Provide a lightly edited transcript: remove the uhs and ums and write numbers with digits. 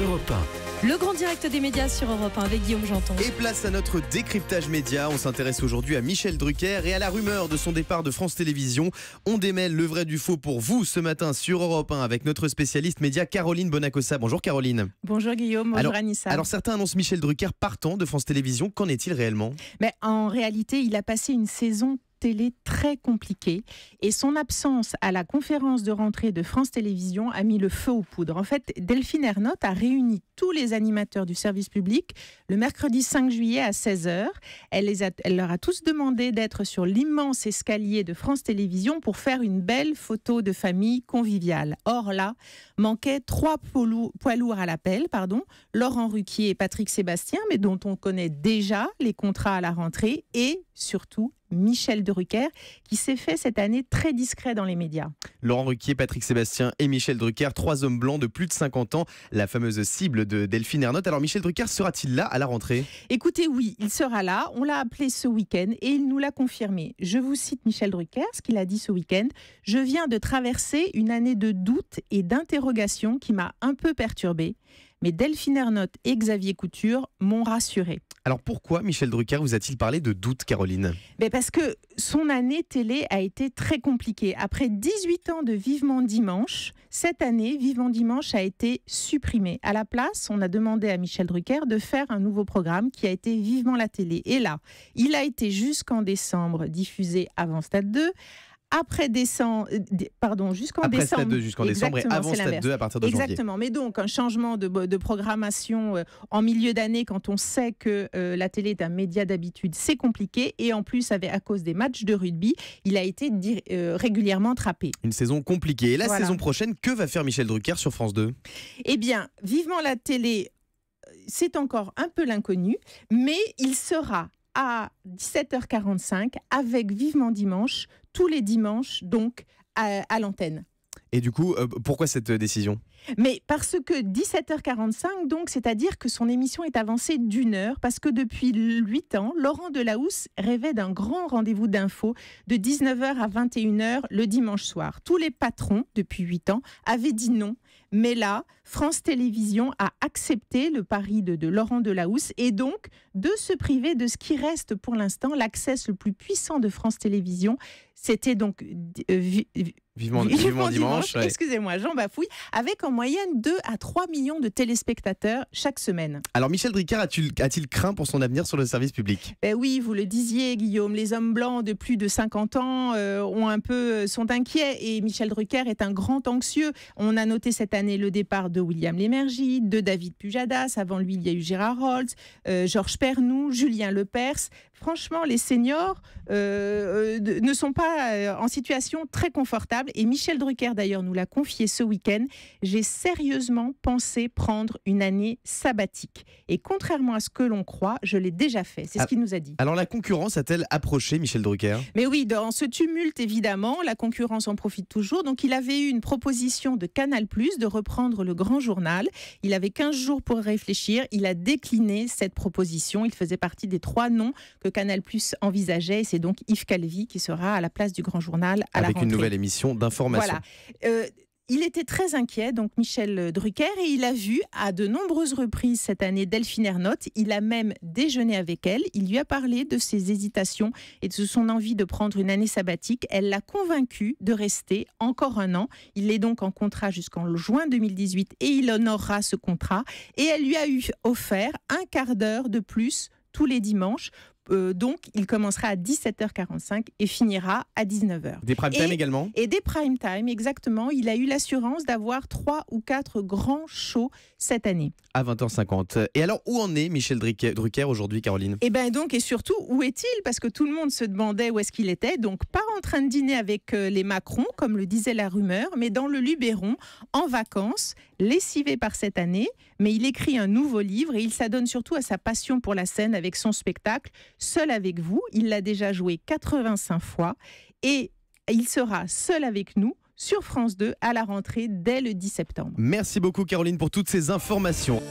Europe 1. Le grand direct des médias sur Europe 1 avec Guillaume Janton. Et place à notre décryptage média. On s'intéresse aujourd'hui à Michel Drucker et à la rumeur de son départ de France Télévisions. On démêle le vrai du faux pour vous ce matin sur Europe 1 avec notre spécialiste média Caroline Bonacossa. Bonjour Caroline. Bonjour Guillaume, bonjour Anissa. Alors certains annoncent Michel Drucker partant de France Télévisions. Qu'en est-il réellement ? Mais en réalité, il a passé une saison télé très compliquée et son absence à la conférence de rentrée de France Télévisions a mis le feu aux poudres. En fait, Delphine Ernotte a réuni tous les animateurs du service public le mercredi 5 juillet à 16h. Elle leur a tous demandé d'être sur l'immense escalier de France Télévisions pour faire une belle photo de famille conviviale. Or là, manquaient 3 poids lourds à l'appel, Laurent Ruquier et Patrick Sébastien, mais dont on connaît déjà les contrats à la rentrée, et surtout Michel Drucker, qui s'est fait cette année très discret dans les médias. Laurent Ruquier, Patrick Sébastien et Michel Drucker, 3 hommes blancs de plus de 50 ans, la fameuse cible de Delphine Ernotte. Alors Michel Drucker sera-t-il là à la rentrée ? Écoutez, oui, il sera là. On l'a appelé ce week-end et il nous l'a confirmé. Je vous cite Michel Drucker, ce qu'il a dit ce week-end. « Je viens de traverser une année de doute et d'interrogation qui m'a un peu perturbée. Mais Delphine Ernotte et Xavier Couture m'ont rassuré. » Alors pourquoi Michel Drucker vous a-t-il parlé de doute, Caroline ? Parce que son année télé a été très compliquée. Après 18 ans de Vivement Dimanche, cette année, Vivement Dimanche a été supprimé. À la place, on a demandé à Michel Drucker de faire un nouveau programme qui a été Vivement la télé. Et là, il a été jusqu'en décembre diffusé avant Stade 2. Après décembre, jusqu'en décembre. Stade 2 jusqu'en décembre et avant Stade 2 à partir de janvier. Exactement, mais donc un changement de programmation en milieu d'année quand on sait que la télé est un média d'habitude, c'est compliqué. Et en plus, à cause des matchs de rugby, il a été régulièrement trappé. Une saison compliquée. Et la saison prochaine, que va faire Michel Drucker sur France 2 ? Eh bien, Vivement la télé, c'est encore un peu l'inconnu, mais il sera à 17h45 avec Vivement Dimanche, tous les dimanches, donc à l'antenne. Et du coup, pourquoi cette décision ? Mais parce que 17h45, donc, c'est-à-dire que son émission est avancée d'1 heure, parce que depuis 8 ans, Laurent Delahousse rêvait d'un grand rendez-vous d'infos de 19h à 21h le dimanche soir. Tous les patrons, depuis 8 ans, avaient dit non. Mais là, France Télévisions a accepté le pari de Laurent Delahousse et donc de se priver de ce qui reste pour l'instant l'accès le plus puissant de France Télévisions. C'était donc Vivement Dimanche. Ouais. Excusez-moi, j'en bafouille. Avec en moyenne 2 à 3 millions de téléspectateurs chaque semaine. Alors Michel Drucker a-t-il craint pour son avenir sur le service public ? Oui, vous le disiez Guillaume, les hommes blancs de plus de 50 ans sont inquiets et Michel Drucker est un grand anxieux. On a noté cette année le départ de William Lémergie, de David Pujadas, avant lui il y a eu Gérard Roltz, Georges Pernou, Julien Lepers. Franchement, les seniors ne sont pas en situation très confortable. Et Michel Drucker, d'ailleurs, nous l'a confié ce week-end. J'ai sérieusement pensé prendre une année sabbatique. Et contrairement à ce que l'on croit, je l'ai déjà fait. C'est ce qu'il nous a dit. Alors la concurrence a-t-elle approché Michel Drucker ? Mais oui, dans ce tumulte, évidemment, la concurrence en profite toujours. Donc il avait eu une proposition de Canal+, de reprendre le Grand Journal. Il avait 15 jours pour réfléchir. Il a décliné cette proposition. Il faisait partie des 3 noms que Canal+ envisageait. Et c'est donc Yves Calvi qui sera à la place du Grand Journal à la rentrée. Avec une nouvelle émission d'information. Voilà. Il était très inquiet, donc Michel Drucker, et il a vu à de nombreuses reprises cette année Delphine Ernotte. Il a même déjeuné avec elle. Il lui a parlé de ses hésitations et de son envie de prendre une année sabbatique. Elle l'a convaincu de rester encore 1 an. Il est donc en contrat jusqu'en juin 2018 et il honorera ce contrat. Et elle lui a offert un quart d'heure de plus tous les dimanches. Donc, il commencera à 17h45 et finira à 19h. Des prime time également ? Et des prime time, exactement. Il a eu l'assurance d'avoir 3 ou 4 grands shows cette année. À 20h50. Et alors, où en est Michel Drucker aujourd'hui, Caroline ? Et surtout, où est-il ? Parce que tout le monde se demandait où est-ce qu'il était. Donc, pas en train de dîner avec les Macron, comme le disait la rumeur, mais dans le Luberon, en vacances, lessivé par cette année. Mais il écrit un nouveau livre et il s'adonne surtout à sa passion pour la scène avec son spectacle Seul avec vous. Il l'a déjà joué 85 fois et il sera seul avec nous sur France 2 à la rentrée dès le 10 septembre. Merci beaucoup Caroline pour toutes ces informations.